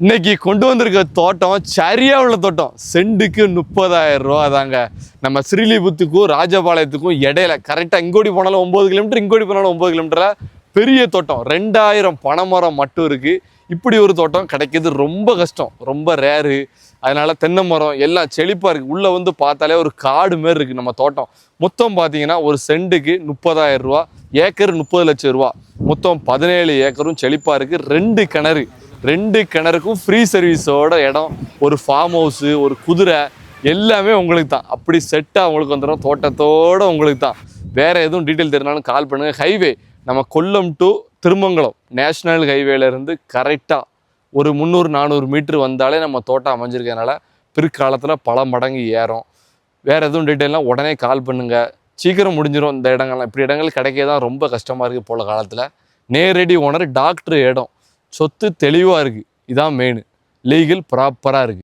இன்னைக்கு கொண்டு வந்திருக்க தோட்டம் சரியா உள்ள தோட்டம். செண்டுக்கு 30,000 ரூபா தாங்க. நம்ம ஸ்ரீலிபுத்துக்கும் ராஜபாளையத்துக்கும் இடையில கரெக்டாக இங்கோடி போனாலும் 9 கிலோமீட்டர், இங்கோடி போனாலும் 9 கிலோமீட்டரில் பெரிய தோட்டம். 2000 பனைமரம் மட்டும் இருக்குது. இப்படி ஒரு தோட்டம் கிடைக்கிறது ரொம்ப கஷ்டம், ரொம்ப ரேரு. அதனால தென்னை மரம் எல்லாம் செழிப்பாக இருக்குது. உள்ளே வந்து பார்த்தாலே ஒரு காடு மாரி இருக்குது நம்ம தோட்டம். மொத்தம் பார்த்தீங்கன்னா ஒரு செண்டுக்கு 30,000 ரூபா, ஏக்கர் 30 லட்சம் ரூபா. மொத்தம் 17 ஏக்கரும் செழிப்பாக இருக்குது. 2 கிணறுக்கும் ஃப்ரீ சர்வீஸோட இடம், ஒரு ஃபார்ம் ஹவுஸு, ஒரு குதிரை எல்லாமே உங்களுக்கு தான். அப்படி செட்டாக உங்களுக்கு வந்துடும். தோட்டத்தோடு உங்களுக்கு தான். வேறு எதுவும் டீட்டெயில் தெரிஞ்சாலும் கால் பண்ணுங்கள். ஹைவே நம்ம கொல்லம் டு திருமங்கலம் நேஷ்னல் ஹைவேலேருந்து கரெக்டாக ஒரு 300-400 மீட்ரு வந்தாலே நம்ம தோட்டம் அமைஞ்சிருக்கனால பிற்காலத்தில் பல மடங்கு ஏறும். வேறு எதுவும் டீட்டெயிலாம் உடனே கால் பண்ணுங்கள். சீக்கிரம் முடிஞ்சிடும் இந்த இடங்கள்லாம். இப்படி இடங்கள் கிடைக்க தான் ரொம்ப கஷ்டமாக இருக்குது போல காலத்தில். நேரடி ஓனர், டாக்டர் இடம், சொத்து தெளிவாக இருக்குது. இதான் மெயின். லீகல் ப்ராப்பராக இருக்குது.